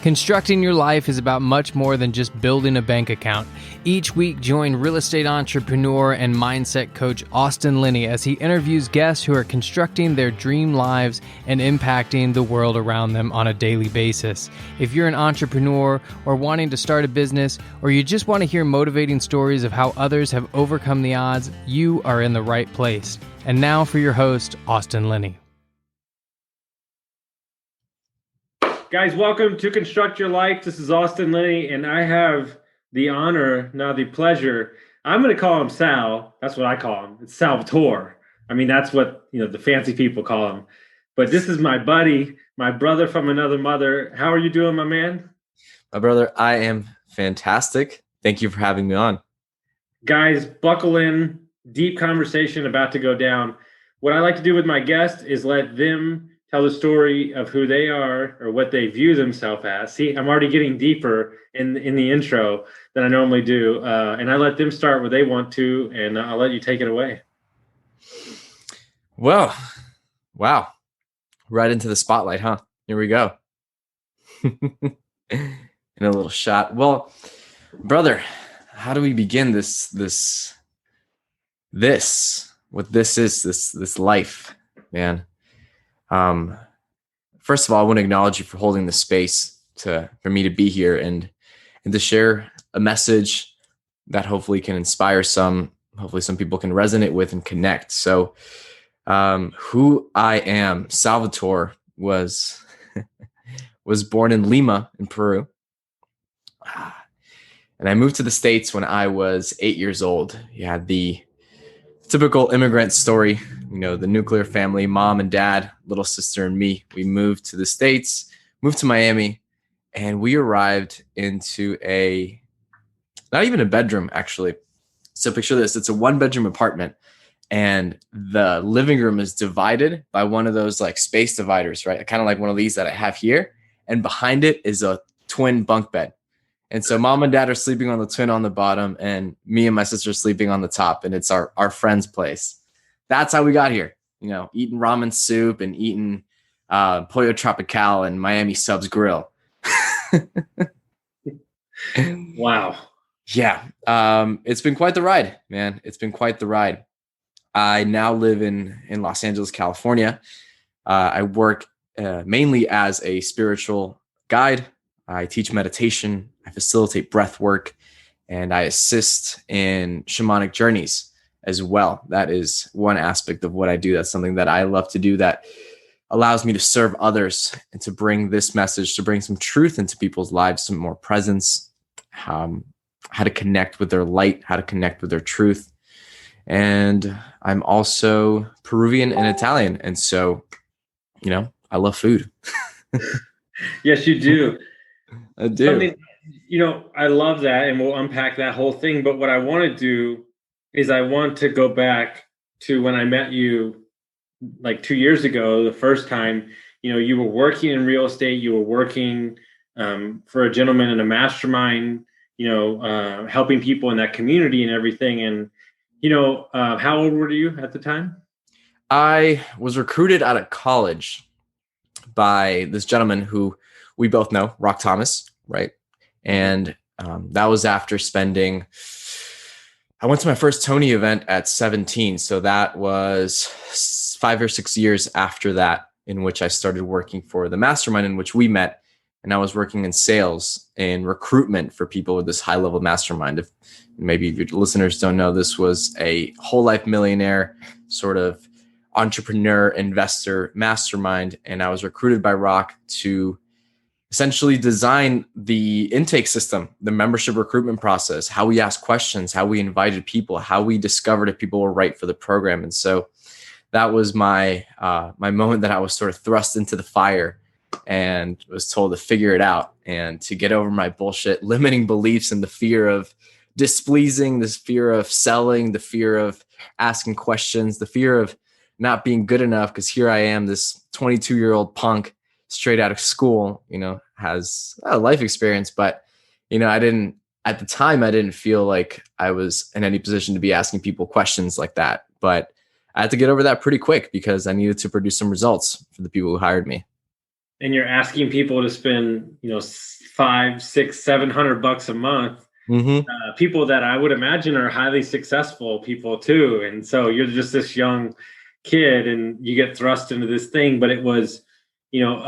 Constructing your life is about much more than just building a bank account. Each week, join real estate entrepreneur and mindset coach Austin Linney as he interviews guests who are constructing their dream lives and impacting the world around them on a daily basis. If you're an entrepreneur or wanting to start a business, or you just want to hear motivating stories of how others have overcome the odds, you are in the right place. And now for your host, Austin Linney. Guys, welcome to Construct Your Life. This is Austin Linney, and I have the honor, now the pleasure. I'm going to call him Sal. That's what I call him. It's Salvatore. I mean, that's what the fancy people call him. But this is my buddy, my brother from another mother. How are you doing, my man? My brother, I am fantastic. Thank you for having me on. Guys, buckle in. Deep conversation about to go down. What I like to do with my guests is let them tell the story of who they are or what they view themselves as. See, I'm already getting deeper in the intro than I normally do. And I let them start where they want to, and I'll let you take it away. Well, wow. Right into the spotlight, huh? Here we go. In a little shot. Well, brother, how do we begin this life, man? First of all, I want to acknowledge you for holding the space for me to be here and to share a message that hopefully can inspire hopefully some people can resonate with and connect. So, who I am, Salvatore was born in Lima in Peru. And I moved to the States when I was 8 years old. You had the typical immigrant story, the nuclear family, mom and dad, little sister and me. We moved to the States, moved to Miami, and we arrived into not even a bedroom, actually. So picture this, it's a 1-bedroom apartment, and the living room is divided by one of those like space dividers, right? Kind of like one of these that I have here. And behind it is a twin bunk bed. And so mom and dad are sleeping on the twin on the bottom, and me and my sister are sleeping on the top, and it's our friend's place. That's how we got here, eating ramen soup and eating Pollo Tropical and Miami Subs Grill. Wow. Yeah. It's been quite the ride, man. It's been quite the ride. I now live in Los Angeles, California. I work mainly as a spiritual guide. I teach meditation, I facilitate breath work, and I assist in shamanic journeys as well. That is one aspect of what I do. That's something that I love to do that allows me to serve others and to bring this message, to bring some truth into people's lives, some more presence, how to connect with their light, how to connect with their truth. And I'm also Peruvian and Italian. And so, I love food. Yes, you do. I do. I love that, and we'll unpack that whole thing. But what I want to do is I want to go back to when I met you like 2 years ago, the first time. You were working in real estate. You were working for a gentleman in a mastermind, helping people in that community and everything. And, how old were you at the time? I was recruited out of college by this gentleman who we both know, Rock Thomas, right? And that was after I went to my first Tony event at 17. So that was 5 or 6 years after that, in which I started working for the mastermind in which we met. And I was working in sales and recruitment for people with this high-level mastermind. If maybe your listeners don't know, this was a whole life millionaire sort of entrepreneur investor mastermind. And I was recruited by Rock to essentially design the intake system, the membership recruitment process, how we asked questions, how we invited people, how we discovered if people were right for the program. And so that was my moment that I was sort of thrust into the fire and was told to figure it out and to get over my bullshit limiting beliefs and the fear of displeasing, this fear of selling, the fear of asking questions, the fear of not being good enough, because here I am, this 22-year-old punk straight out of school, has a life experience, but, at the time, I didn't feel like I was in any position to be asking people questions like that. But I had to get over that pretty quick because I needed to produce some results for the people who hired me. and you're asking people to spend, you know, 5, 6, $700 a month. Mm-hmm. People that I would imagine are highly successful people too. And so you're just this young kid and you get thrust into this thing, but it was, you know,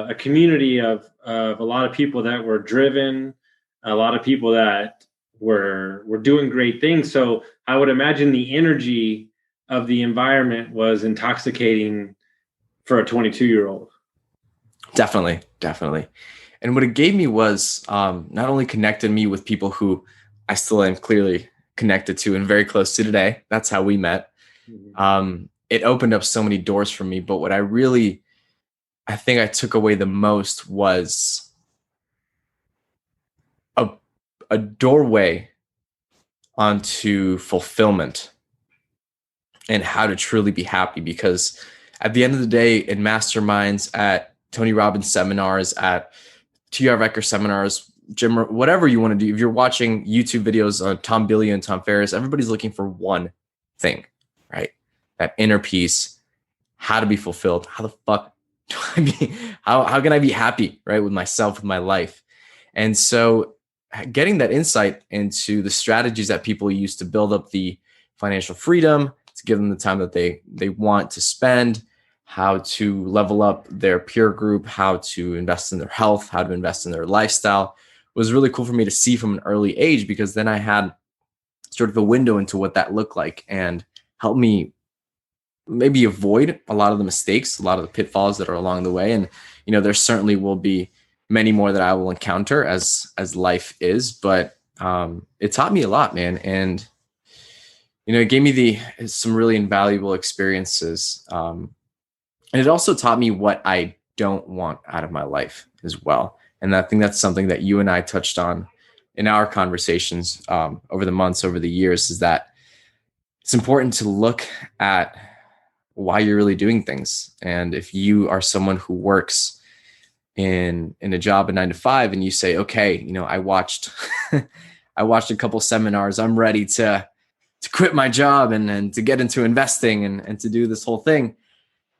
a community of a lot of people that were driven, a lot of people that were doing great things. So I would imagine the energy of the environment was intoxicating for a 22-year-old. Definitely. And what it gave me was not only connected me with people who I still am clearly connected to and very close to today. That's how we met. It opened up so many doors for me. But what I think I took away the most was a doorway onto fulfillment and how to truly be happy. Because at the end of the day, in masterminds, at Tony Robbins seminars, at T.R. Vecker seminars, Jim, whatever you want to do, if you're watching YouTube videos on Tom Bilyeu and Tom Ferriss, everybody's looking for one thing, right? That inner peace, how to be fulfilled. How the fuck do I be, how can I be happy, right? With myself, with my life. And so getting that insight into the strategies that people use to build up the financial freedom, to give them the time that they want to spend, how to level up their peer group, how to invest in their health, how to invest in their lifestyle was really cool for me to see from an early age, because then I had sort of a window into what that looked like and helped me maybe avoid a lot of the mistakes, a lot of the pitfalls that are along the way. And, you know, there certainly will be many more that I will encounter as life is, but it taught me a lot, man. And, you know, it gave me some really invaluable experiences. And it also taught me what I don't want out of my life as well. And I think that's something that you and I touched on in our conversations over the months, over the years, is that it's important to look at why you're really doing things. And if you are someone who works in a job, a 9 to 5, and you say, okay, you know, I watched a couple seminars, I'm ready to quit my job and to get into investing and to do this whole thing.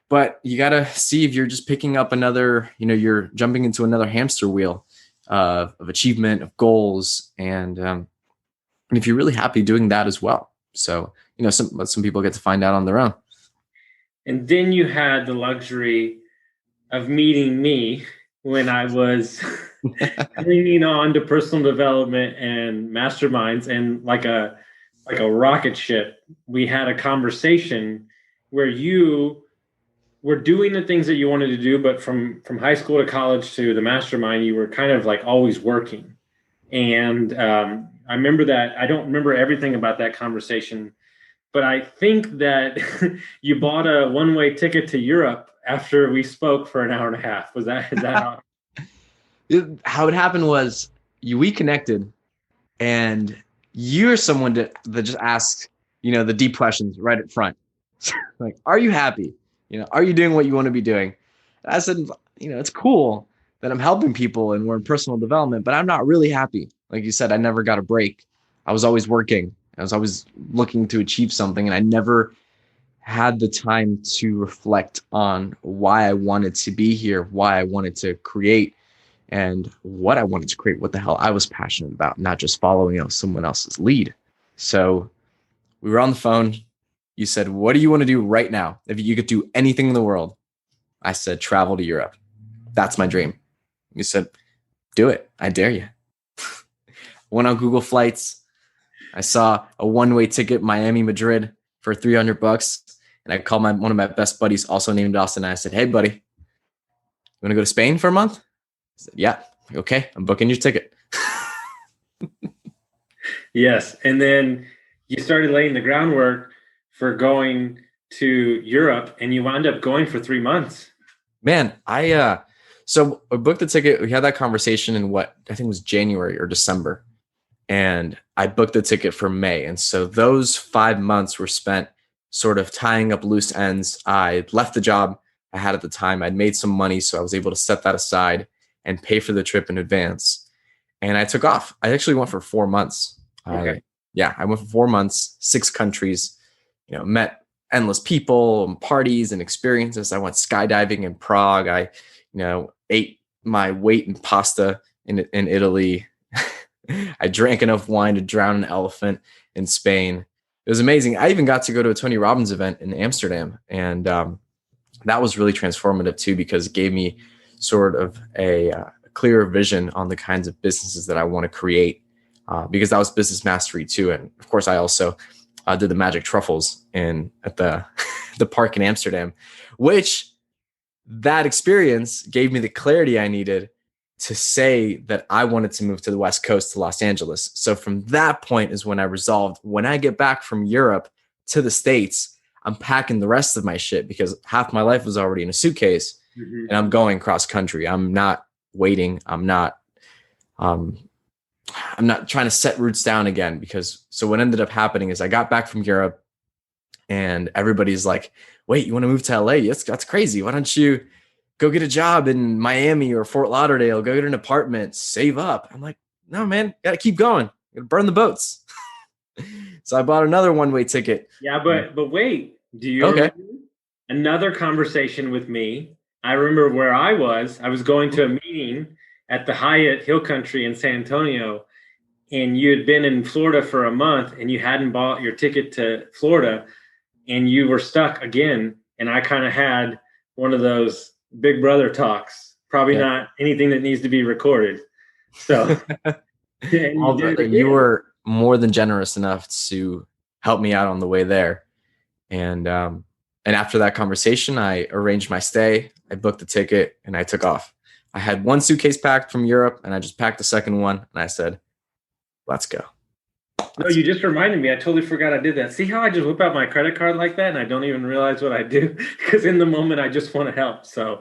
But you got to see if you're just picking up another, you know, you're jumping into another hamster wheel of achievement, of goals. And if you're really happy doing that as well. So, you know, some people get to find out on their own. And then you had the luxury of meeting me when I was clinging on to personal development and masterminds, and like a rocket ship, we had a conversation where you were doing the things that you wanted to do, but from high school to college to the mastermind, you were kind of like always working. And I remember that. I don't remember everything about that conversation, but I think that you bought a one-way ticket to Europe after we spoke for an hour and a half. Is that how? How it happened was we connected, and you're someone that just asks, you know, the deep questions right up front. Like, are you happy? You know, are you doing what you want to be doing? And I said, you know, it's cool that I'm helping people and we're in personal development, but I'm not really happy. Like you said, I never got a break. I was always working. I was always looking to achieve something, and I never had the time to reflect on why I wanted to be here, why I wanted to create, and what I wanted to create, what the hell I was passionate about, not just following someone else's lead. So we were on the phone. You said, what do you want to do right now? If you could do anything in the world. I said, travel to Europe. That's my dream. You said, do it. I dare you. Went on Google Flights. I saw a one-way ticket, Miami, Madrid for $300. And I called one of my best buddies, also named Austin. And I said, hey, buddy, you want to go to Spain for a month? He said, yeah. Okay, I'm booking your ticket. Yes. And then you started laying the groundwork for going to Europe, and you wound up going for 3 months. Man, so I booked the ticket. We had that conversation in what I think was January or December. And I booked the ticket for May. And so those 5 months were spent sort of tying up loose ends. I left the job I had at the time. I'd made some money, so I was able to set that aside and pay for the trip in advance. And I took off. I actually went for 4 months. Okay. I went for 4 months, 6 countries, you know, met endless people and parties and experiences. I went skydiving in Prague. I, ate my weight in pasta in Italy. I drank enough wine to drown an elephant in Spain. It was amazing. I even got to go to a Tony Robbins event in Amsterdam. And that was really transformative too, because it gave me sort of a clearer vision on the kinds of businesses that I want to create, because that was business mastery too. And of course, I also did the magic truffles at the the park in Amsterdam, which that experience gave me the clarity I needed to say that I wanted to move to the West Coast, to Los Angeles. So from that point is when I resolved, when I get back from Europe to the States, I'm packing the rest of my shit, because half my life was already in a suitcase, and I'm going cross country. I'm not waiting. I'm not trying to set roots down again, because so what ended up happening is I got back from Europe and everybody's like, wait, you want to move to LA? That's crazy. Why don't you go get a job in Miami or Fort Lauderdale, go get an apartment, save up? I'm like, no, man, got to keep going. Got to burn the boats. So I bought another one-way ticket. Yeah, but wait, do you okay? Another conversation with me? I remember where I was going to a meeting at the Hyatt Hill Country in San Antonio, and you had been in Florida for a month and you hadn't bought your ticket to Florida, and you were stuck again. And I kind of had one of those Big Brother talks, probably not anything that needs to be recorded. So you were more than generous enough to help me out on the way there. And after that conversation, I arranged my stay, I booked the ticket, and I took off. I had one suitcase packed from Europe, and I just packed the second one, and I said, let's go. No, you just reminded me. I totally forgot I did that. See how I just whip out my credit card like that and I don't even realize what I do? Because in the moment, I just want to help. So,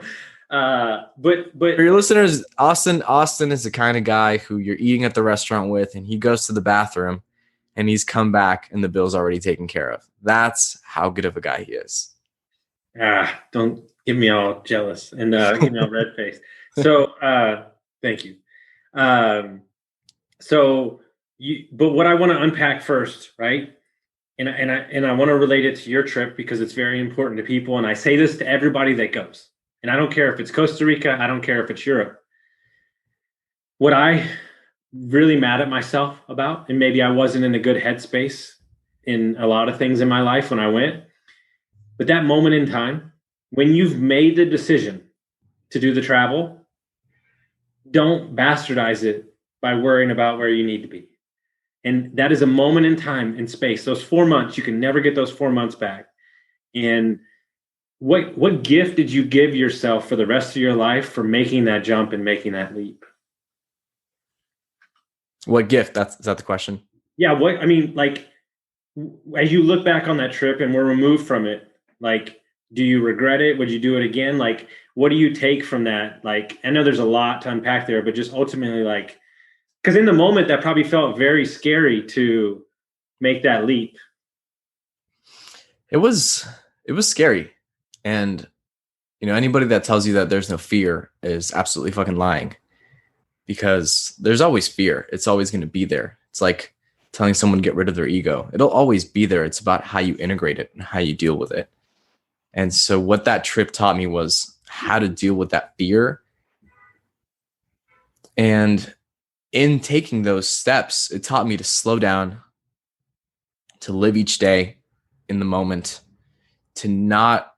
but for your listeners, Austin is the kind of guy who you're eating at the restaurant with, and he goes to the bathroom and he's come back and the bill's already taken care of. That's how good of a guy he is. Don't get me all jealous and get me all red faced. So, thank you. But what I want to unpack first, right? And I want to relate it to your trip, because it's very important to people. And I say this to everybody that goes. And I don't care if it's Costa Rica. I don't care if it's Europe. What I really mad at myself about, and maybe I wasn't in a good headspace in a lot of things in my life when I went, but that moment in time, when you've made the decision to do the travel, don't bastardize it by worrying about where you need to be. And that is a moment in time and space. Those 4 months, you can never get those 4 months back. And what gift did you give yourself for the rest of your life for making that jump and making that leap? What gift? Is that the question? Yeah. As you look back on that trip and we're removed from it, like, do you regret it? Would you do it again? Like, what do you take from that? Like, I know there's a lot to unpack there, but just ultimately, like, because in the moment that probably felt very scary to make that leap. It was scary. And, anybody that tells you that there's no fear is absolutely fucking lying, because there's always fear. It's always going to be there. It's like telling someone to get rid of their ego. It'll always be there. It's about how you integrate it and how you deal with it. And so what that trip taught me was how to deal with that fear. And in taking those steps, it taught me to slow down, to live each day in the moment, to not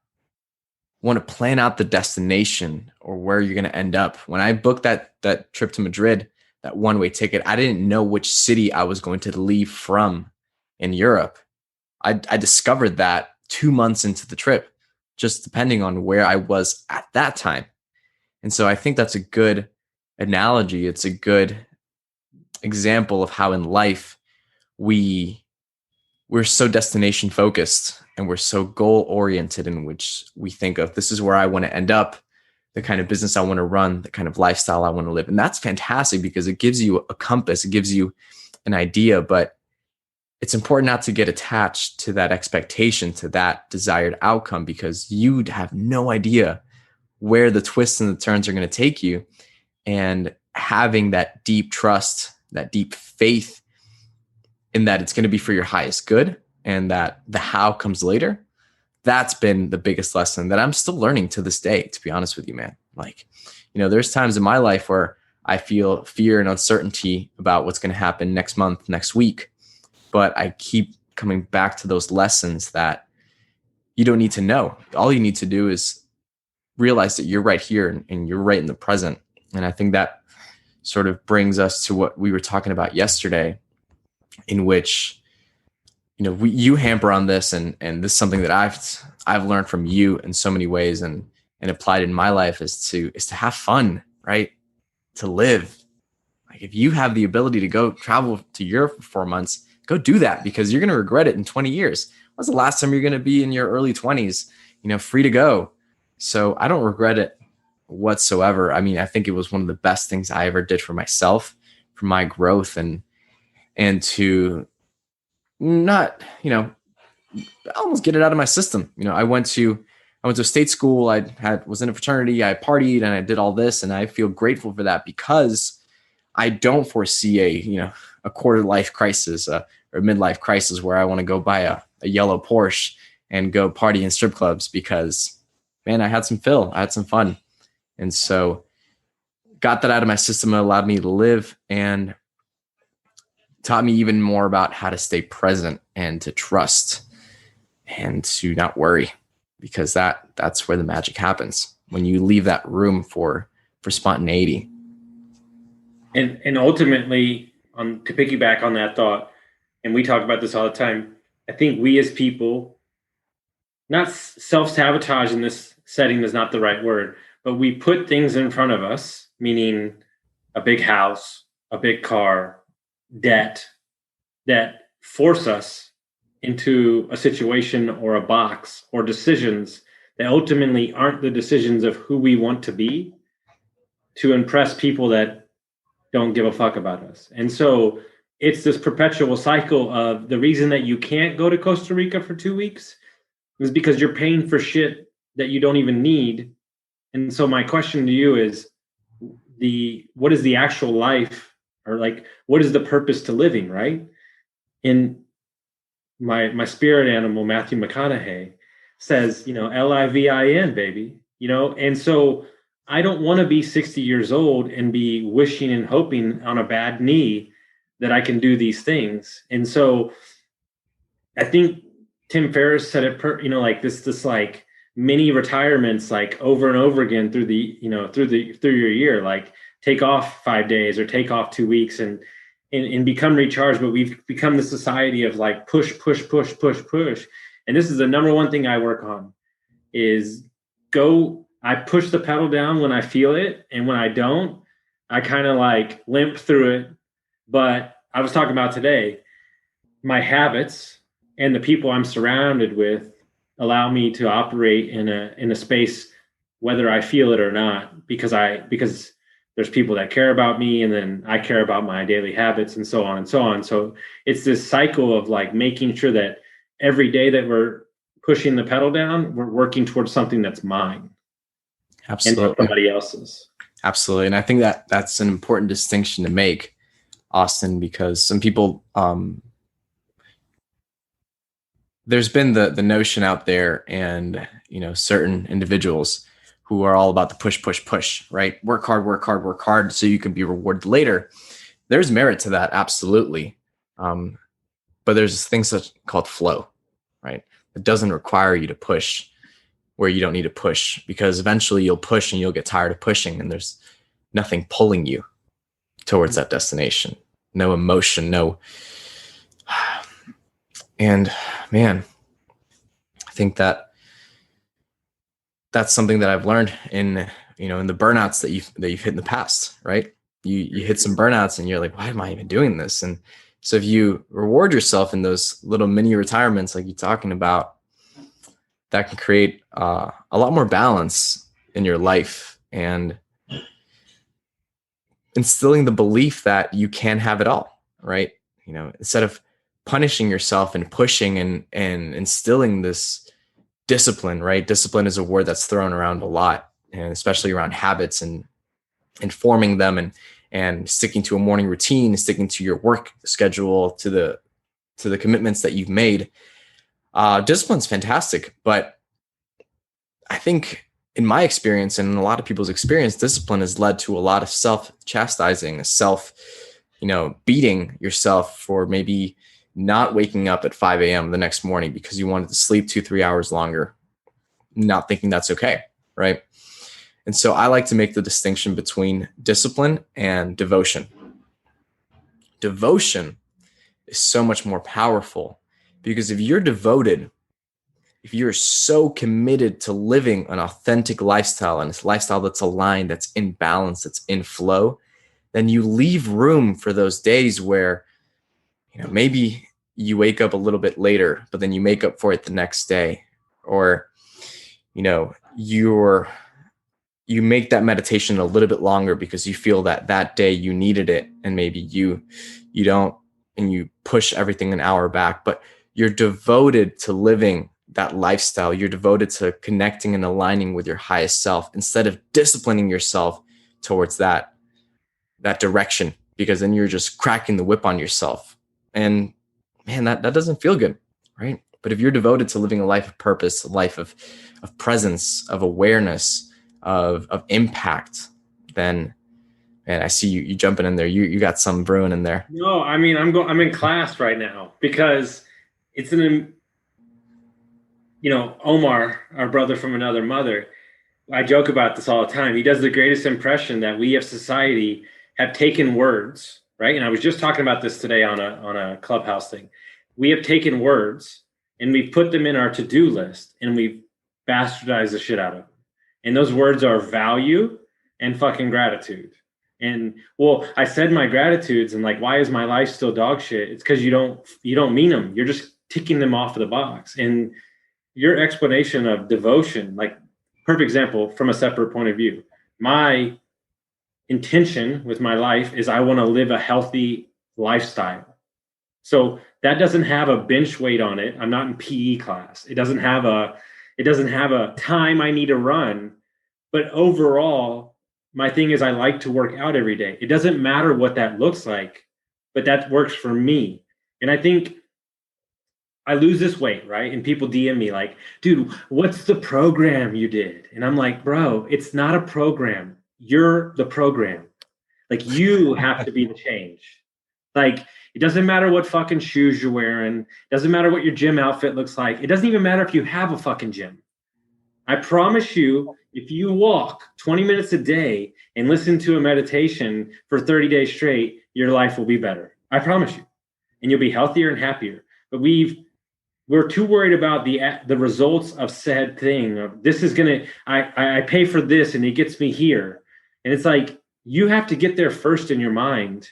want to plan out the destination or where you're going to end up. When I booked that trip to Madrid, that one-way ticket, I didn't know which city I was going to leave from in Europe. I discovered that 2 months into the trip, just depending on where I was at that time. And so I think that's a good analogy. It's a good example of how in life we're so destination focused and we're so goal oriented, in which we think of, this is where I want to end up, the kind of business I want to run, the kind of lifestyle I want to live. And that's fantastic, because it gives you a compass, it gives you an idea, but it's important not to get attached to that expectation, to that desired outcome, because you'd have no idea where the twists and the turns are going to take you. And having that deep trust, that deep faith in that it's going to be for your highest good, and that the how comes later, that's been the biggest lesson that I'm still learning to this day, to be honest with you, man. Like, there's times in my life where I feel fear and uncertainty about what's going to happen next month, next week. But I keep coming back to those lessons that you don't need to know. All you need to do is realize that you're right here and you're right in the present. And I think that sort of brings us to what we were talking about yesterday, in which, you hamper on this, and this is something that I've learned from you in so many ways and applied in my life, is to have fun, right? To live. Like, if you have the ability to go travel to Europe for 4 months, go do that, because you're going to regret it in 20 years. When's the last time you're going to be in your early 20s, free to go? So I don't regret it whatsoever. I mean, I think it was one of the best things I ever did for myself, for my growth, and to not, almost get it out of my system. I went to state school. Was in a fraternity. I partied and I did all this, and I feel grateful for that, because I don't foresee a quarter life crisis or midlife crisis where I want to go buy a yellow Porsche and go party in strip clubs, because, man, I had some fun. And so got that out of my system. It allowed me to live and taught me even more about how to stay present and to trust and to not worry, because that's where the magic happens, when you leave that room for spontaneity. And ultimately, to piggyback on that thought, and we talk about this all the time, I think we as people, not self-sabotage in this setting is not the right word, but we put things in front of us, meaning a big house, a big car, debt, that force us into a situation or a box or decisions that ultimately aren't the decisions of who we want to be, to impress people that don't give a fuck about us. And so it's this perpetual cycle of, the reason that you can't go to Costa Rica for 2 weeks is because you're paying for shit that you don't even need. And so my question to you is, what is the actual life, or like, what is the purpose to living, right? In my spirit animal, Matthew McConaughey, says, LIVIN, baby, and so I don't want to be 60 years old and be wishing and hoping on a bad knee that I can do these things. And so I think Tim Ferriss said it like this like mini retirements, like over and over again through your year, like take off 5 days or take off 2 weeks and become recharged. But we've become the society of like push. And this is the number one thing I work on, is I push the pedal down when I feel it. And when I don't, I kind of like limp through it. But I was talking about today, my habits and the people I'm surrounded with allow me to operate in a space, whether I feel it or not, because there's people that care about me, and then I care about my daily habits, and so on and so on. So it's this cycle of like making sure that every day that we're pushing the pedal down, we're working towards something that's mine. Absolutely. And somebody else's. Absolutely. And I think that's an important distinction to make, Austin, because some people, there's been the notion out there, and, certain individuals who are all about the push, right? Work hard so you can be rewarded later. There's merit to that. Absolutely. But there's things called flow, right? It doesn't require you to push where you don't need to push, because eventually you'll push and you'll get tired of pushing, and there's nothing pulling you towards that destination. No emotion, no. And man, I think that's something that I've learned in the burnouts that you've hit in the past, right? You hit some burnouts and you're like, why am I even doing this? And so if you reward yourself in those little mini retirements, like you're talking about, that can create a lot more balance in your life, and instilling the belief that you can have it all, right? Instead of punishing yourself and pushing and instilling this discipline, right? Discipline is a word that's thrown around a lot, and especially around habits and forming them and sticking to a morning routine, sticking to your work schedule, to the commitments that you've made. Discipline's fantastic, but I think in my experience and in a lot of people's experience, discipline has led to a lot of self-chastising, beating yourself for maybe not waking up at 5 a.m. the next morning because you wanted to sleep 2-3 hours longer, not thinking that's okay, right? And so I like to make the distinction between discipline and devotion. Devotion is so much more powerful because if you're devoted, if you're so committed to living an authentic lifestyle and a lifestyle that's aligned, that's in balance, that's in flow, then you leave room for those days where, maybe you wake up a little bit later, but then you make up for it the next day, or, you make that meditation a little bit longer because you feel that day you needed it, and maybe you don't, and you push everything an hour back, but you're devoted to living that lifestyle. You're devoted to connecting and aligning with your highest self instead of disciplining yourself towards that direction, because then you're just cracking the whip on yourself. And man, that doesn't feel good, right? But if you're devoted to living a life of purpose, a life of presence, of awareness, of impact, then man, I see you jumping in there. You got some brewing in there. No, I mean, I'm in class right now because it's Omar, our brother from another mother, I joke about this all the time. He does the greatest impression that we of society have taken words, right? And I was just talking about this today on a Clubhouse thing. We have taken words and we've put them in our to-do list and we've bastardized the shit out of them. And those words are value and fucking gratitude. And well, I said my gratitudes and like, why is my life still dog shit? It's because you don't mean them. You're just ticking them off of the box. And your explanation of devotion, like perfect example from a separate point of view. My intention with my life is I want to live a healthy lifestyle. So that doesn't have a bench weight on it. I'm not in PE class. It doesn't have a time I need to run. But overall, my thing is I like to work out every day. It doesn't matter what that looks like, but that works for me. And I think I lose this weight, right? And people DM me like, dude, what's the program you did? And I'm like, bro, it's not a program. You're the program. Like you have to be the change. Like it doesn't matter what fucking shoes you're wearing. It doesn't matter what your gym outfit looks like. It doesn't even matter if you have a fucking gym. I promise you, if you walk 20 minutes a day and listen to a meditation for 30 days straight, your life will be better. I promise you. And you'll be healthier and happier. But we're too worried about the results of said thing. This is gonna, I pay for this and it gets me here. And it's like, you have to get there first in your mind,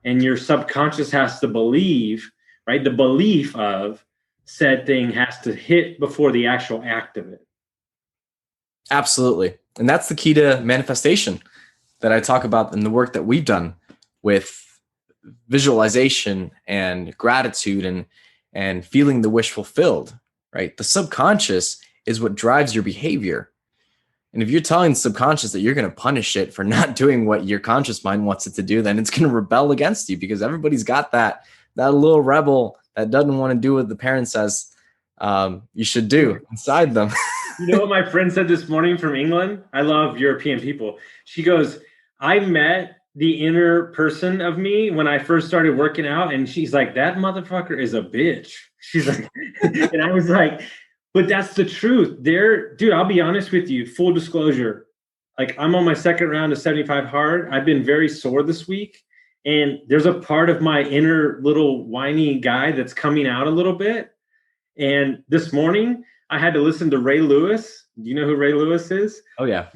and your subconscious has to believe, right? The belief of said thing has to hit before the actual act of it. Absolutely. And that's the key to manifestation that I talk about in the work that we've done with visualization and gratitude and feeling the wish fulfilled, right? The subconscious is what drives your behavior. And if you're telling the subconscious that you're going to punish it for not doing what your conscious mind wants it to do, then it's going to rebel against you, because everybody's got that little rebel that doesn't want to do what the parent says you should do inside them. You know what my friend said this morning from England? I love European people. She goes, I met the inner person of me when I first started working out. And she's like, that motherfucker is a bitch. She's like, and I was like, but that's the truth. Dude, I'll be honest with you, full disclosure. Like I'm on my second round of 75 hard. I've been very sore this week. And there's a part of my inner little whiny guy that's coming out a little bit. And this morning I had to listen to Ray Lewis. Do you know who Ray Lewis is? Oh yeah.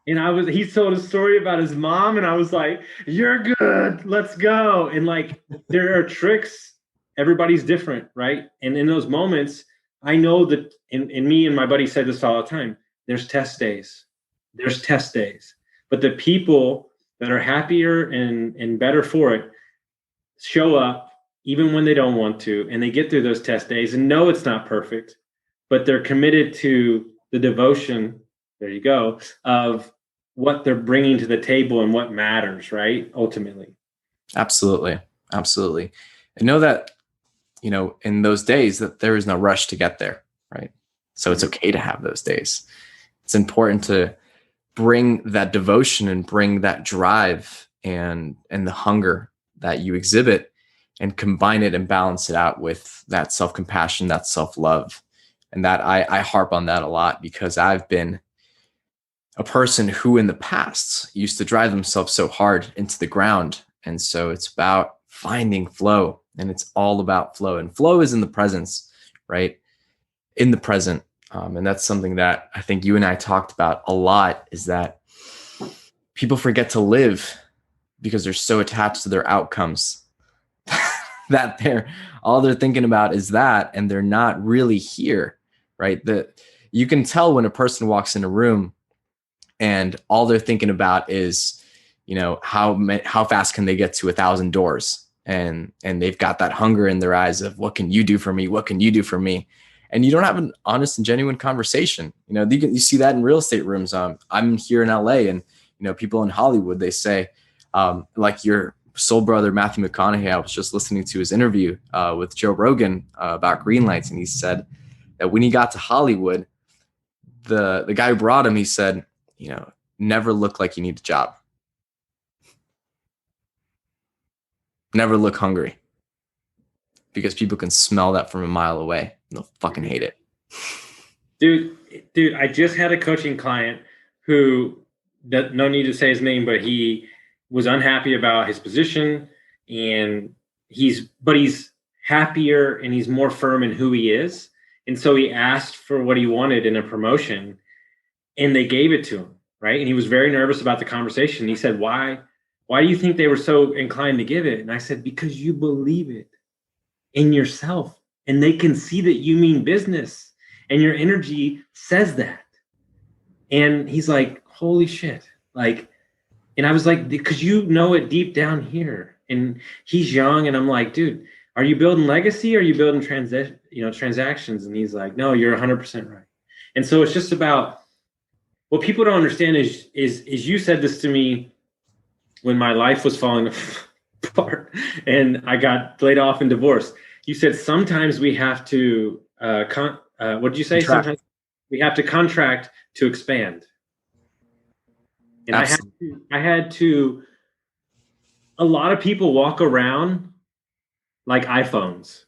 And he told a story about his mom, and I was like, you're good, let's go. And like, there are tricks. Everybody's different, right? And in those moments, I know that, and me and my buddy said this all the time, there's test days. There's test days. But the people that are happier and better for it show up even when they don't want to, and they get through those test days and know it's not perfect, but they're committed to the devotion, there you go, of what they're bringing to the table and what matters, right? Ultimately. Absolutely. Absolutely. I know that, in those days that there is no rush to get there, right? So it's okay to have those days. it's important to bring that devotion and bring that drive and the hunger that you exhibit and combine it and balance it out with that self-compassion, that self-love. And that I harp on that a lot, because I've been a person who in the past used to drive themselves so hard into the ground. And so it's about finding flow, and it's all about flow, and flow is in the presence, right? In the present. And that's something that I think you and I talked about a lot, is that people forget to live because they're so attached to their outcomes that all they're thinking about is that, and they're not really here, right? You can tell when a person walks in a room and all they're thinking about is, how fast can they get to 1,000 doors? And they've got that hunger in their eyes of, what can you do for me? What can you do for me? And you don't have an honest and genuine conversation. You see that in real estate rooms. I'm here in LA, and, people in Hollywood, they say, like your soul brother, Matthew McConaughey, I was just listening to his interview with Joe Rogan about green lights. And he said that when he got to Hollywood, the guy who brought him, he said, never look like you need a job. Never look hungry, because people can smell that from a mile away. They'll fucking hate it. Dude, I just had a coaching client who, no need to say his name, but he was unhappy about his position, and he's happier and he's more firm in who he is. And so he asked for what he wanted in a promotion, and they gave it to him, right? And he was very nervous about the conversation. He said, why do you think they were so inclined to give it? And I said, because you believe it in yourself, and they can see that you mean business, and your energy says that. And he's like, holy shit. And I was like, because you know it deep down here. And he's young, and I'm like, dude, are you building legacy, or are you building transactions? And he's like, no, you're 100% right. And so it's just about, what people don't understand is you said this to me when my life was falling apart and I got laid off and divorced. You said sometimes we have to what did you say? Contract. Sometimes we have to contract to expand. And I had to, a lot of people walk around like iPhones.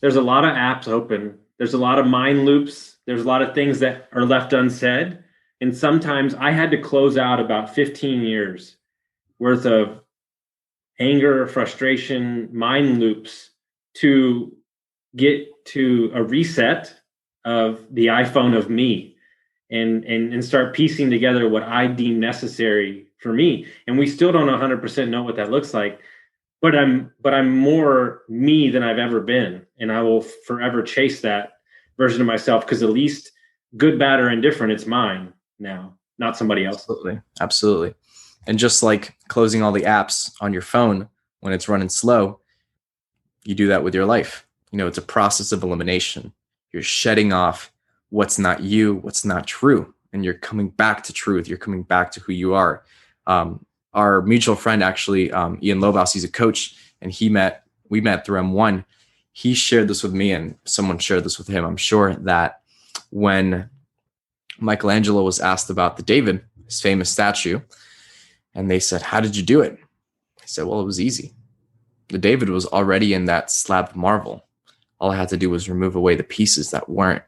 There's a lot of apps open. There's a lot of mind loops. There's a lot of things that are left unsaid. And sometimes I had to close out about 15 years worth of anger, frustration, mind loops to get to a reset of the iPhone of me, and start piecing together what I deem necessary for me. And we still don't 100% know what that looks like, but I'm more me than I've ever been. And I will forever chase that version of myself, because at least good, bad, or indifferent, it's mine now, not somebody else. Absolutely. And just like closing all the apps on your phone when it's running slow, you do that with your life. It's a process of elimination. You're shedding off what's not you, what's not true, and you're coming back to truth. You're coming back to who you are. Our mutual friend, actually, Ian Lovaus, he's a coach, and we met through M1. He shared this with me, and someone shared this with him. I'm sure that when Michelangelo was asked about the David, his famous statue, and they said, how did you do it? He said, well, it was easy. The David was already in that slab of marble. All I had to do was remove away the pieces that weren't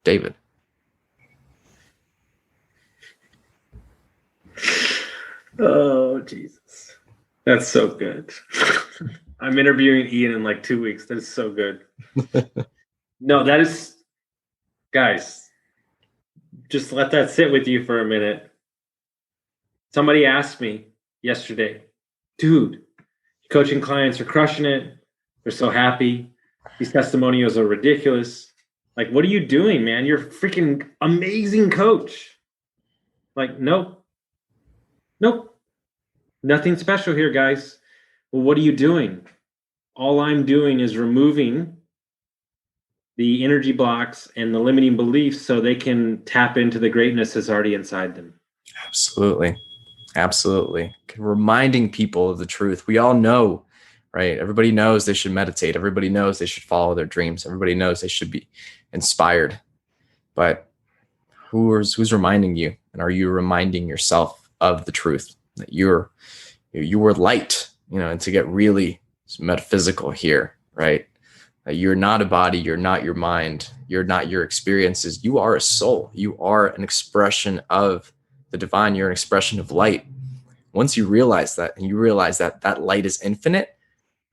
David. Oh, Jesus. That's so good. I'm interviewing Ian in like 2 weeks. That is so good. No, that is, guys, just let that sit with you for a minute. Somebody asked me yesterday, dude, coaching clients are crushing it. They're so happy. These testimonials are ridiculous. Like, what are you doing, man? You're a freaking amazing coach. Like, nope. Nothing special here, guys. Well, what are you doing? All I'm doing is removing the energy blocks and the limiting beliefs so they can tap into the greatness that's already inside them. Absolutely. Reminding people of the truth. We all know, right? Everybody knows they should meditate. Everybody knows they should follow their dreams. Everybody knows they should be inspired. But Who's reminding you? And are you reminding yourself of the truth that you were light, and to get really metaphysical here, right? That you're not a body, you're not your mind, you're not your experiences. You are a soul. You are an expression of the divine. You're an expression of light. Once you realize that, and you realize that that light is infinite,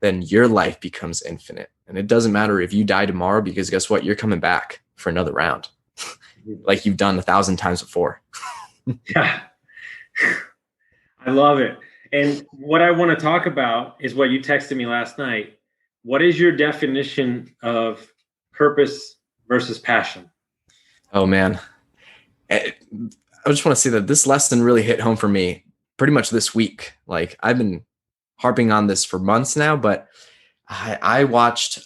then your life becomes infinite. And it doesn't matter if you die tomorrow, because guess what? You're coming back for another round, like you've done 1,000 times before. Yeah. I love it. And what I want to talk about is what you texted me last night. What is your definition of purpose versus passion? Oh, man. I just want to say that this lesson really hit home for me pretty much this week. Like, I've been harping on this for months now, but I watched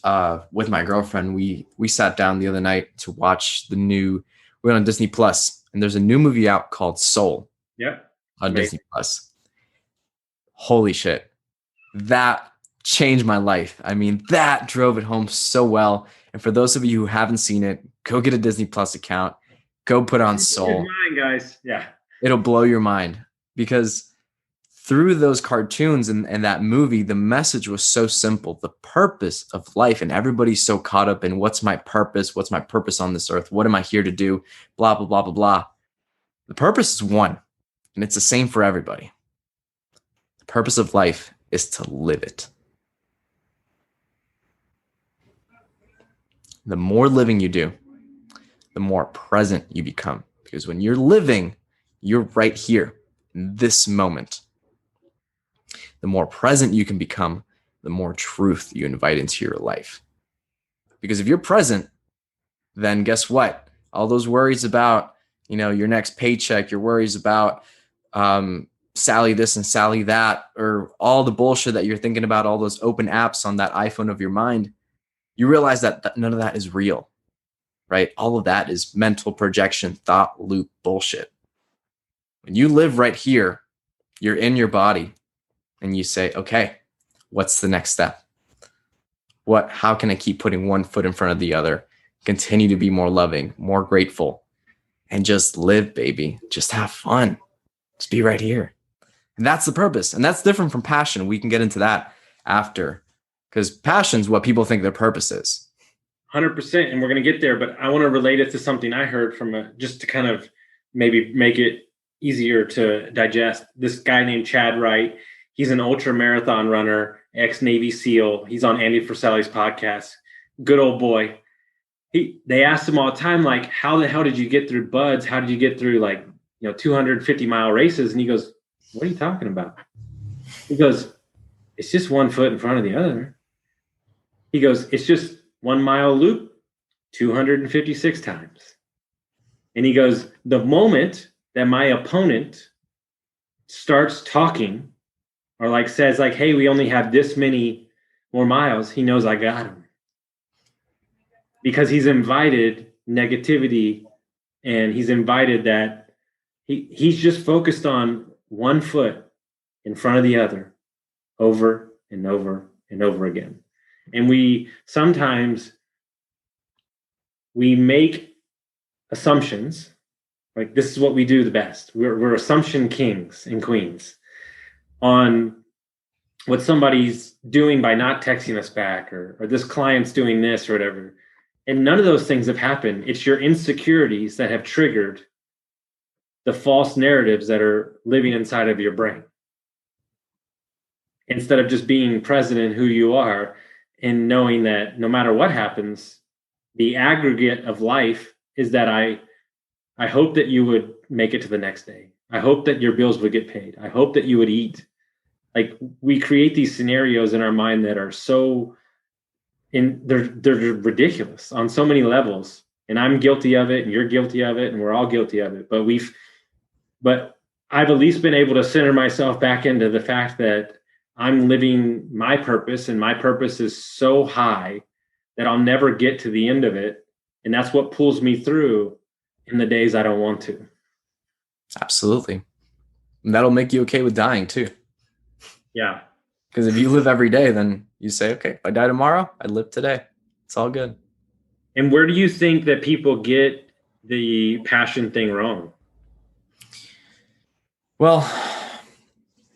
with my girlfriend. We sat down the other night to watch we went on Disney Plus, and there's a new movie out called Soul. Yep. On Disney Plus. Holy shit. That changed my life. I mean, that drove it home so well. And for those of you who haven't seen it, go get a Disney Plus account. Go put on Soul. Mine, guys. Yeah. It'll blow your mind, because through those cartoons and that movie, the message was so simple. The purpose of life, and everybody's so caught up in what's my purpose? What's my purpose on this earth? What am I here to do? Blah, blah, blah, blah, blah. The purpose is one, and it's the same for everybody. The purpose of life is to live it. The more living you do, the more present you become. Because when you're living, you're right here in this moment. The more present you can become, the more truth you invite into your life. Because if you're present, then guess what? All those worries about, your next paycheck, your worries about Sally this and Sally that, or all the bullshit that you're thinking about, all those open apps on that iPhone of your mind, you realize that none of that is real, right? All of that is mental projection, thought loop bullshit. When you live right here, you're in your body, and you say, okay, what's the next step? How can I keep putting one foot in front of the other, continue to be more loving, more grateful, and just live, baby. Just have fun. Just be right here. And that's the purpose. And that's different from passion. We can get into that after, because passion's what people think their purpose is. 100%. And we're going to get there, but I want to relate it to something I heard from just to kind of maybe make it easier to digest. This guy named Chad Wright, he's an ultra marathon runner, ex-Navy SEAL. He's on Andy Friselli's podcast. Good old boy. They asked him all the time, like, how the hell did you get through buds? How did you get through 250-mile races? And he goes, what are you talking about? He goes, it's just one foot in front of the other. He goes, it's just 1 mile loop, 256 times. And he goes, the moment that my opponent starts talking or says hey, we only have this many more miles, he knows I got him. Because he's invited negativity, and he's invited that he's just focused on 1 foot in front of the other over and over and over again. And we sometimes make assumptions, like this is what we do the best. We're assumption kings and queens on what somebody's doing by not texting us back, or this client's doing this or whatever. And none of those things have happened. It's your insecurities that have triggered the false narratives that are living inside of your brain. Instead of just being present in who you are and knowing that no matter what happens, the aggregate of life is that I hope that you would make it to the next day. I hope that your bills would get paid. I hope that you would eat. We create these scenarios in our mind that are they're ridiculous on so many levels. And I'm guilty of it, and you're guilty of it, and we're all guilty of it. But I've at least been able to center myself back into the fact that I'm living my purpose, and my purpose is so high that I'll never get to the end of it. And that's what pulls me through in the days I don't want to. Absolutely. And that'll make you okay with dying too. Yeah. Because if you live every day, then you say, okay, if I die tomorrow, I live today. It's all good. And where do you think that people get the passion thing wrong? Well,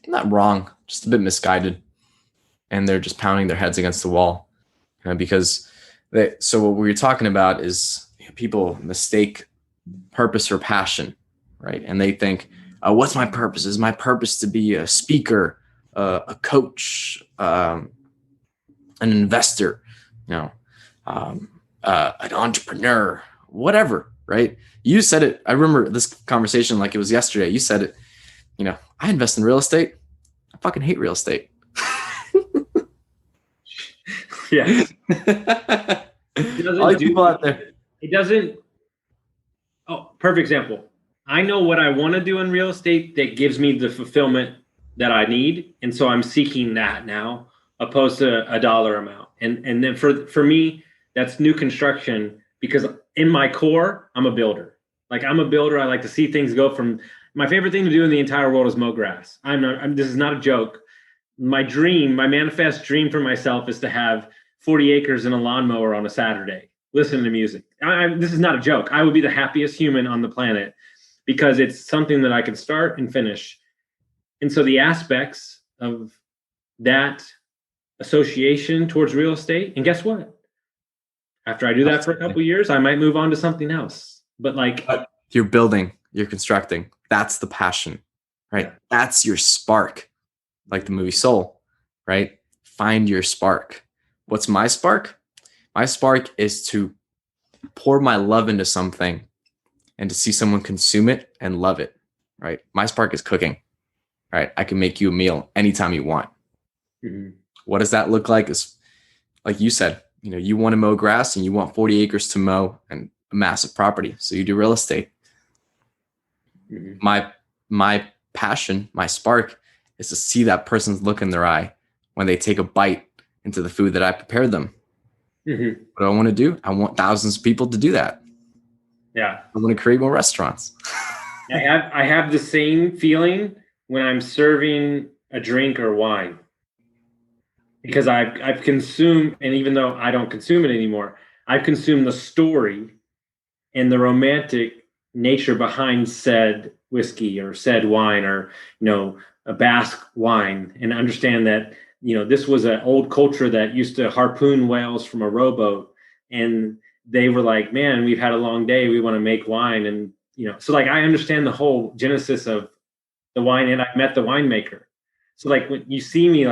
not wrong, just a bit misguided. And they're just pounding their heads against the wall because so what we were talking about is people mistake purpose for passion, right? And they think, what's my purpose? Is my purpose to be a speaker, a coach, an investor, an entrepreneur, whatever, right? You said it. I remember this conversation like it was yesterday. You said it, I invest in real estate. I fucking hate real estate. Yeah. All these people out there. It doesn't. Oh, perfect example. I know what I want to do in real estate that gives me the fulfillment that I need. And so I'm seeking that now, opposed to a dollar amount. And then for me, that's new construction, because in my core, I'm a builder. Like, I'm a builder. I like to see things go from. My favorite thing to do in the entire world is mow grass. This is not a joke. My manifest dream for myself is to have 40 acres and a lawnmower on a Saturday, listening to music. This is not a joke. I would be the happiest human on the planet because it's something that I can start and finish. And so the aspects of that association towards real estate, and guess what? After I do that for a couple of years, I might move on to something else. But you're building, you're constructing. That's the passion, right? Yeah. That's your spark, like the movie Soul, right? Find your spark. What's my spark? My spark is to pour my love into something and to see someone consume it and love it, right? My spark is cooking, right? I can make you a meal anytime you want. Mm-hmm. What does that look like? Is like you said, you want to mow grass and you want 40 acres to mow and a massive property. So you do real estate. Mm-hmm. My passion, my spark is to see that person's look in their eye when they take a bite into the food that I prepared them. Mm-hmm. What do I want to do? I want thousands of people to do that. Yeah. I want to create more restaurants. I have the same feeling when I'm serving a drink or wine, because I've consumed, and even though I don't consume it anymore, I've consumed the story and the romantic nature behind said whiskey or said wine, or a Basque wine, and understand that this was an old culture that used to harpoon whales from a rowboat, and they were like, man, we've had a long day, we want to make wine. And so I understand the whole genesis of the wine, and I've met the winemaker. So when you see me,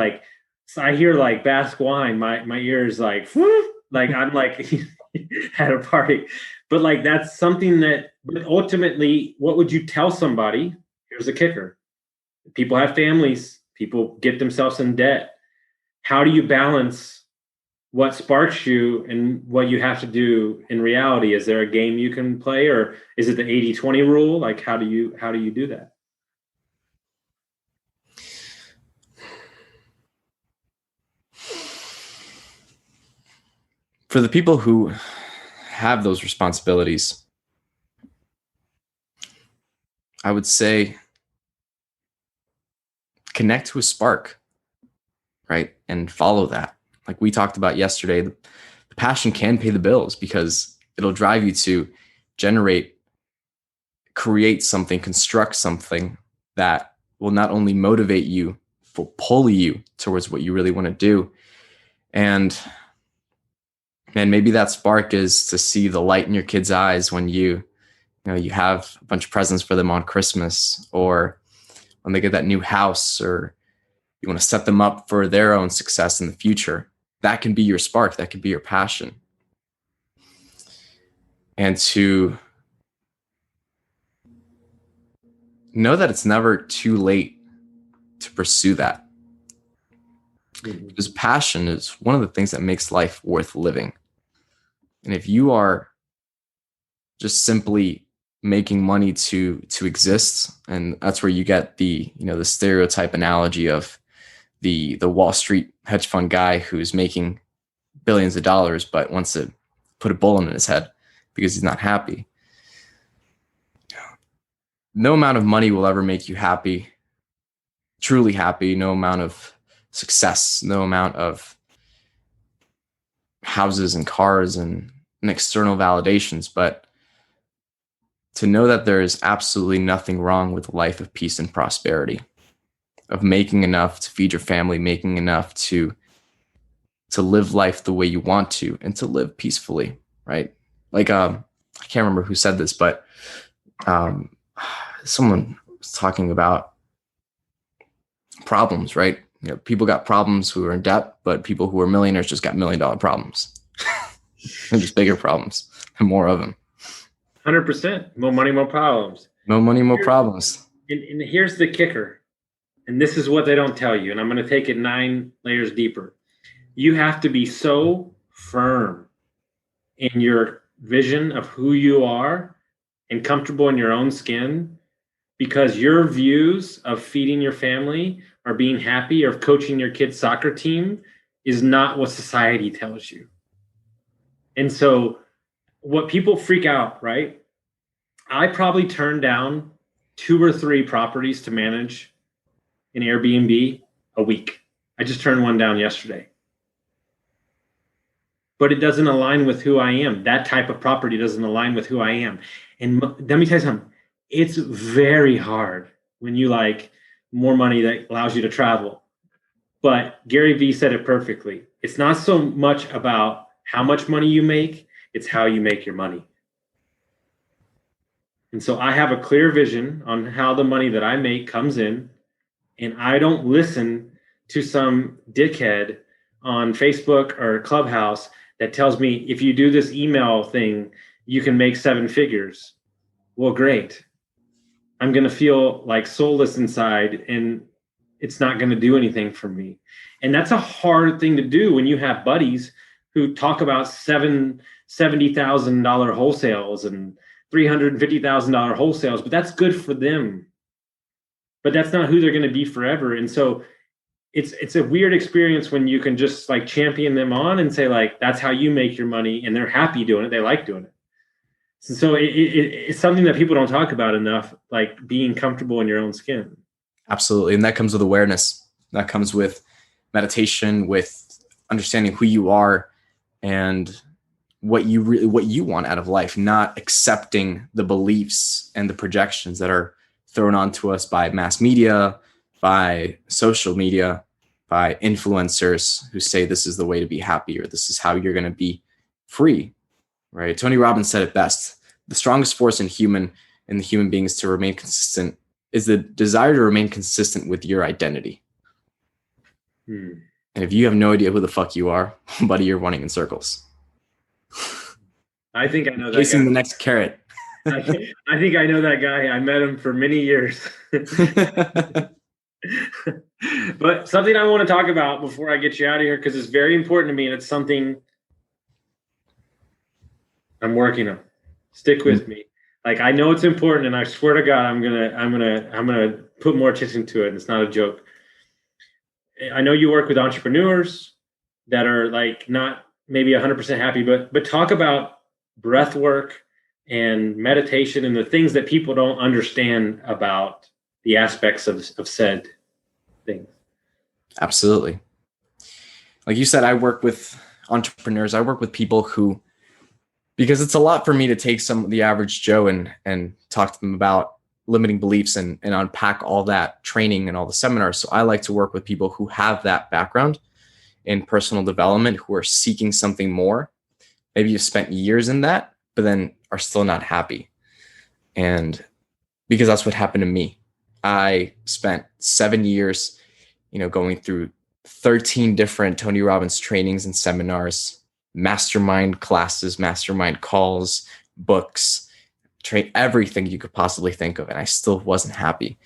so I hear Basque wine, my ears I'm at a party. But that's something that, but ultimately, what would you tell somebody? Here's the kicker. People have families, people get themselves in debt. How do you balance what sparks you and what you have to do in reality? Is there a game you can play, or is it the 80-20 rule? How do you do that? For the people who have those responsibilities, I would say connect to a spark, right? And follow that. Like we talked about yesterday, the passion can pay the bills because it'll drive you to create something, construct something that will not only motivate you, but pull you towards what you really want to do. And maybe that spark is to see the light in your kids' eyes when you have a bunch of presents for them on Christmas, or when they get that new house, or you want to set them up for their own success in the future. That can be your spark. That can be your passion. And to know that it's never too late to pursue that. Because passion is one of the things that makes life worth living. And if you are just simply making money to exist, and that's where you get the stereotype analogy of the Wall Street hedge fund guy who's making billions of dollars but wants to put a bullet in his head because he's not happy. No amount of money will ever make you happy, truly happy. No amount of success, no amount of houses and cars and external validations. But to know that there is absolutely nothing wrong with a life of peace and prosperity, of making enough to feed your family, making enough to live life the way you want to, and to live peacefully, right? Like, I can't remember who said this, but someone was talking about problems, right? People got problems who are in debt, but people who are millionaires just got $1 million problems. And just bigger problems and more of them. 100%. More money, more problems. No money, more problems. And here's the kicker. And this is what they don't tell you. And I'm going to take it 9 layers deeper. You have to be so firm in your vision of who you are and comfortable in your own skin, because your views of feeding your family or being happy or coaching your kid's soccer team is not what society tells you. And so what people freak out, right? I probably turned down 2 or 3 properties to manage in Airbnb a week. I just turned one down yesterday. But it doesn't align with who I am. That type of property doesn't align with who I am. And let me tell you something. It's very hard when you like more money that allows you to travel. But Gary Vee said it perfectly. It's not so much about how much money you make, it's how you make your money. And so I have a clear vision on how the money that I make comes in, and I don't listen to some dickhead on Facebook or Clubhouse that tells me if you do this email thing, you can make 7 figures. Well, great. I'm going to feel like soulless inside, and it's not going to do anything for me. And that's a hard thing to do when you have buddies who talk about $70,000 wholesales and $350,000 wholesales, but that's good for them. But that's not who they're going to be forever. And so it's a weird experience when you can just like champion them on and say like, that's how you make your money, and they're happy doing it. They like doing it. So it's something that people don't talk about enough, like being comfortable in your own skin. Absolutely. And that comes with awareness. That comes with meditation, with understanding who you are and what you want out of life, not accepting the beliefs and the projections that are thrown onto us by mass media, by social media, by influencers who say this is the way to be happy, or this is how you're going to be free, right? Tony Robbins said it best. The strongest force in the human beings to remain consistent is the desire to remain consistent with your identity. And if you have no idea who the fuck you are, buddy, you're running in circles. I think I know that Chasing guy. the next carrot. I think I know that guy. I met him for many years. But something I want to talk about before I get you out of here, because it's very important to me, and it's something I'm working on. Stick with me. Like, I know it's important, and I swear to God, I'm gonna put more attention to it. It's not a joke. I know you work with entrepreneurs that are like not maybe 100% happy, but talk about breath work and meditation and the things that people don't understand about the aspects of said things. Absolutely. Like you said, I work with entrepreneurs. I work with people who, because it's a lot for me to take the average Joe and talk to them about limiting beliefs and unpack all that training and all the seminars. So I like to work with people who have that background in personal development, who are seeking something more. Maybe you've spent years in that, but then are still not happy. And because that's what happened to me. I spent 7 years, going through 13 different Tony Robbins trainings and seminars, mastermind classes, mastermind calls, books, train everything you could possibly think of. And I still wasn't happy.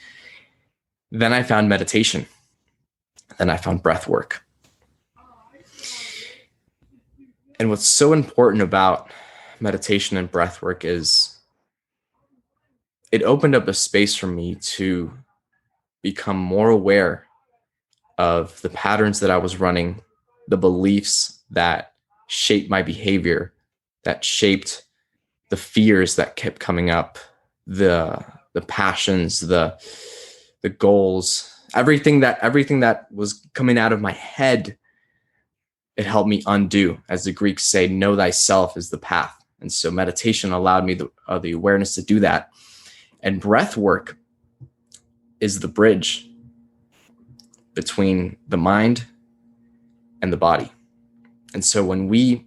Then I found meditation. Then I found breath work. And what's so important about meditation and breath work is it opened up a space for me to become more aware of the patterns that I was running, the beliefs that shaped my behavior, that shaped the fears that kept coming up, the passions, the goals, everything that was coming out of my head. It helped me undo. As the Greeks say, know thyself is the path. And so meditation allowed me the awareness to do that. And breath work is the bridge between the mind and the body. And so when we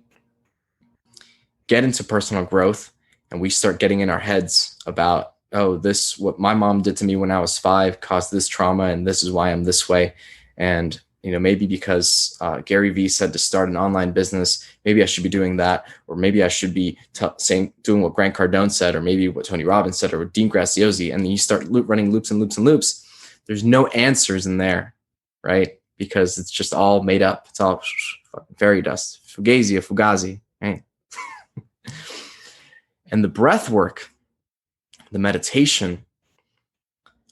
get into personal growth and we start getting in our heads about, oh, this, what my mom did to me when I was 5 caused this trauma, and this is why I'm this way. And, maybe because Gary Vee said to start an online business, maybe I should be doing that. Or maybe I should be doing what Grant Cardone said, or maybe what Tony Robbins said, or Dean Graziosi. And then you start running loops and loops and loops. There's no answers in there, right? Because it's just all made up. It's all fairy dust, fugazi, right? And the breath work, the meditation,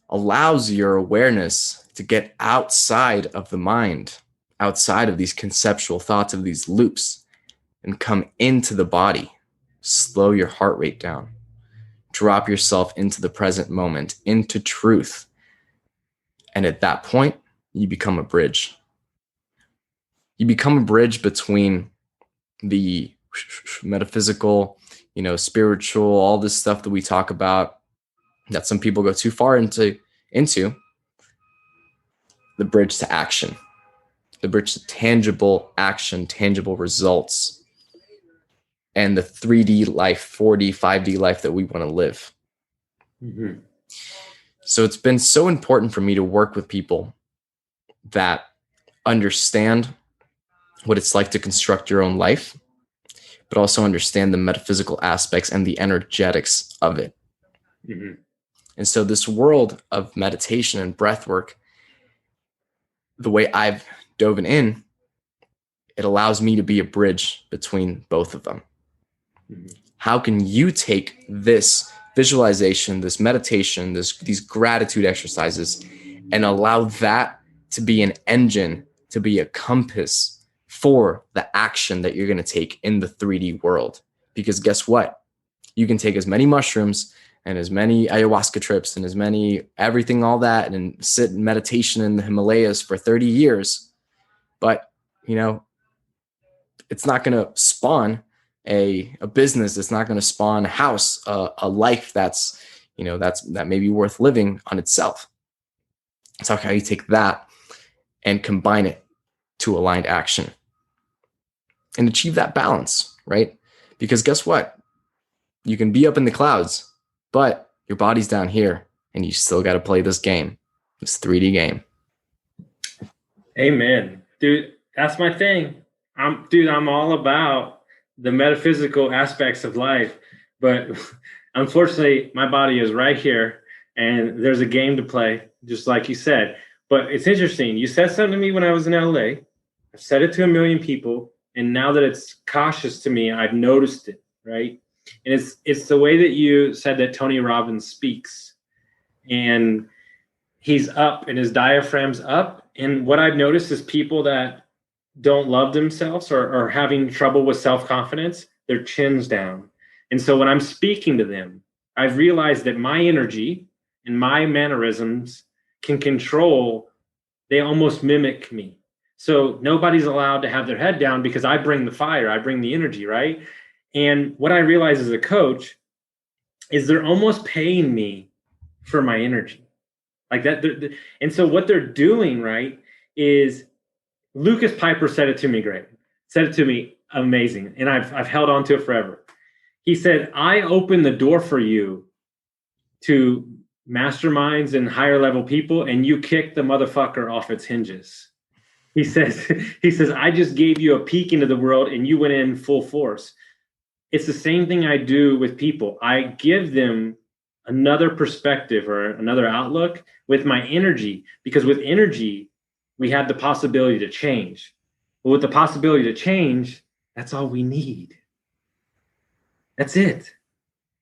allows your awareness to get outside of the mind, outside of these conceptual thoughts, of these loops, and come into the body. Slow your heart rate down. Drop yourself into the present moment, into truth. And at that point, you become a bridge. You become a bridge between the metaphysical, spiritual, all this stuff that we talk about that some people go too far into the bridge to action, the bridge to tangible action, tangible results, and the 3D life, 4D, 5D life that we want to live. Mm-hmm. So it's been so important for me to work with people that understand what it's like to construct your own life, but also understand the metaphysical aspects and the energetics of it. Mm-hmm. And so this world of meditation and breath work, the way I've dove in, it allows me to be a bridge between both of them. Mm-hmm. How can you take this visualization, this meditation, these gratitude exercises, and allow that to be an engine, to be a compass for the action that you're going to take in the 3D world? Because guess what? You can take as many mushrooms and as many ayahuasca trips and as many everything, all that, and sit in meditation in the Himalayas for 30 years. But, it's not going to spawn a business. It's not going to spawn a house, a life that may be worth living on itself. So how you take that and combine it to aligned action and achieve that balance, right? Because guess what? You can be up in the clouds, but your body's down here and you still got to play this game, this 3D game. Amen. Dude, that's my thing. I'm all about the metaphysical aspects of life, but unfortunately my body is right here and there's a game to play, just like you said. But it's interesting. You said something to me when I was in LA. I've said it to a million people. And now that it's cautious to me, I've noticed it, right? And it's the way that you said that Tony Robbins speaks. And he's up and his diaphragm's up. And what I've noticed is people that don't love themselves or are having trouble with self-confidence, their chin's down. And so when I'm speaking to them, I've realized that my energy and my mannerisms can control, they almost mimic me. So nobody's allowed to have their head down because I bring the fire, I bring the energy, right? And what I realize as a coach is they're almost paying me for my energy. Like that. And so what they're doing, right, is Lucas Piper said it to me great. Said it to me amazing. And I've held on to it forever. He said, I open the door for you to masterminds and higher level people, and you kick the motherfucker off its hinges. He says, I just gave you a peek into the world and you went in full force. It's the same thing I do with people. I give them another perspective or another outlook with my energy, because with energy, we have the possibility to change. But with the possibility to change, that's all we need. That's it.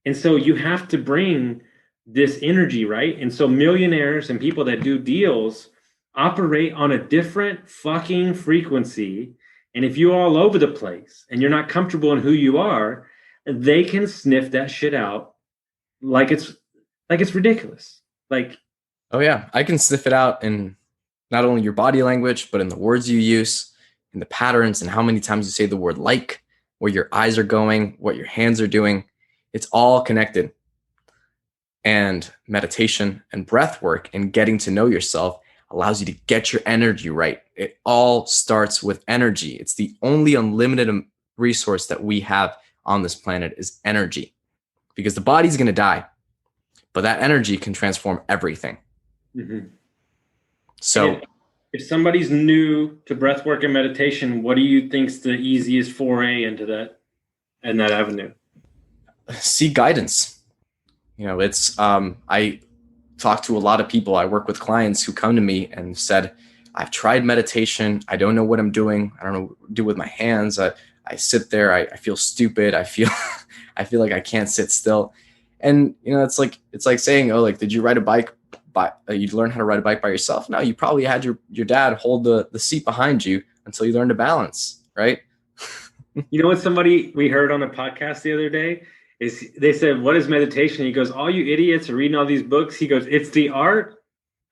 And so you have to bring this energy, right? And so millionaires and people that do deals operate on a different fucking frequency. And if you're all over the place and you're not comfortable in who you are, they can sniff that shit out like it's ridiculous. Like, oh yeah, I can sniff it out in not only your body language, but in the words you use, in the patterns, and how many times you say the word like, where your eyes are going, what your hands are doing. It's all connected. And meditation and breath work and getting to know yourself allows you to get your energy right. It all starts with energy. It's the only unlimited resource that we have on this planet is energy, because the body's going to die, but that energy can transform everything. Mm-hmm. So if somebody's new to breath work and meditation, what do you think's the easiest foray into that and that avenue? Seek guidance. It's I talk to a lot of people. I work with clients who come to me and said, I've tried meditation. I don't know what I'm doing. I don't know what to do with my hands. I sit there. I feel stupid. I feel like I can't sit still. And it's like saying, oh, like, did you ride a bike? You learn how to ride a bike by yourself? No, you probably had your dad hold the seat behind you until you learned to balance, right? What somebody we heard on a podcast the other day is, they said, what is meditation? He goes, all you idiots are reading all these books. He goes, it's the art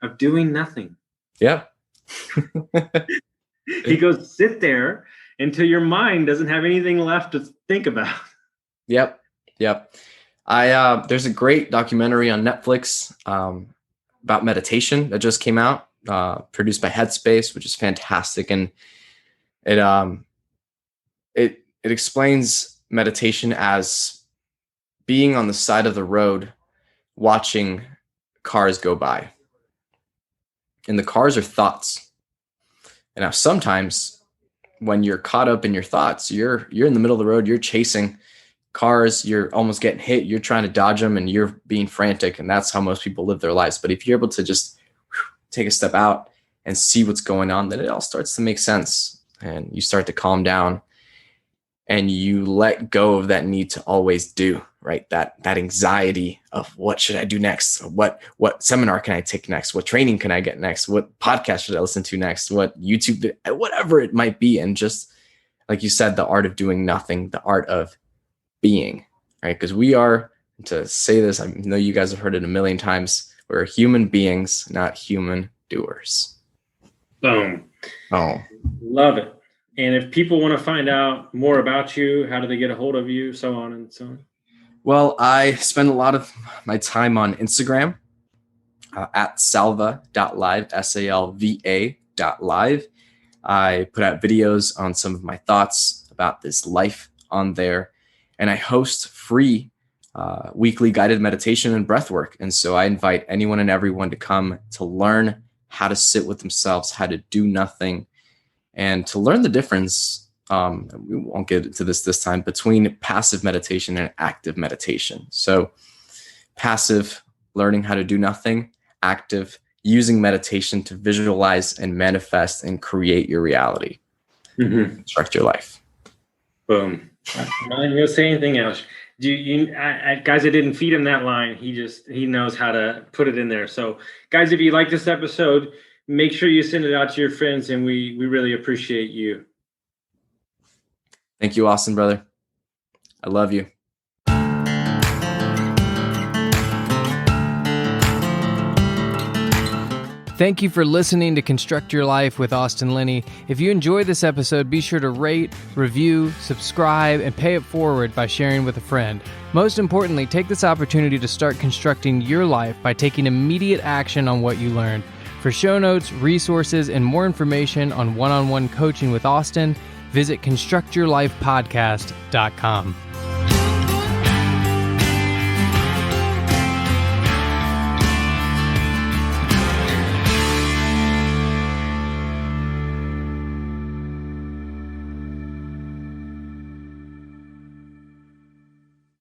of doing nothing. Yeah. He goes, sit there until your mind doesn't have anything left to think about. Yep. There's a great documentary on Netflix about meditation that just came out, produced by Headspace, which is fantastic. And it explains meditation as being on the side of the road, watching cars go by. And the cars are thoughts. And now sometimes when you're caught up in your thoughts, you're in the middle of the road, you're chasing cars, you're almost getting hit, you're trying to dodge them, and you're being frantic. And that's how most people live their lives. But if you're able to just take a step out and see what's going on, then it all starts to make sense. And you start to calm down and you let go of that need to always do, right? That anxiety of what should I do next? What seminar can I take next? What training can I get next? What podcast should I listen to next? What YouTube, whatever it might be. And just like you said, the art of doing nothing, the art of being, right? Because we are, to say this, I know you guys have heard it a million times, we're human beings, not human doers. Boom. Oh, love it. And if people want to find out more about you, how do they get a hold of you, so on and so on? Well, I spend a lot of my time on Instagram at salva.live, SALVA.live. I put out videos on some of my thoughts about this life on there. And I host free weekly guided meditation and breath work. And so I invite anyone and everyone to come to learn how to sit with themselves, how to do nothing, and to learn the difference. We won't get into this time, between passive meditation and active meditation. So passive, learning how to do nothing; active, using meditation to visualize and manifest and create your reality, construct your life. Boom. I'm not even gonna say anything else. Guys, I didn't feed him that line. He knows how to put it in there. So guys, if you like this episode, make sure you send it out to your friends, and we really appreciate you. Thank you, Austin, brother. I love you. Thank you for listening to Construct Your Life with Austin Linney. If you enjoyed this episode, be sure to rate, review, subscribe, and pay it forward by sharing with a friend. Most importantly, take this opportunity to start constructing your life by taking immediate action on what you learned. For show notes, resources, and more information on one-on-one coaching with Austin, visit constructyourlifepodcast.com.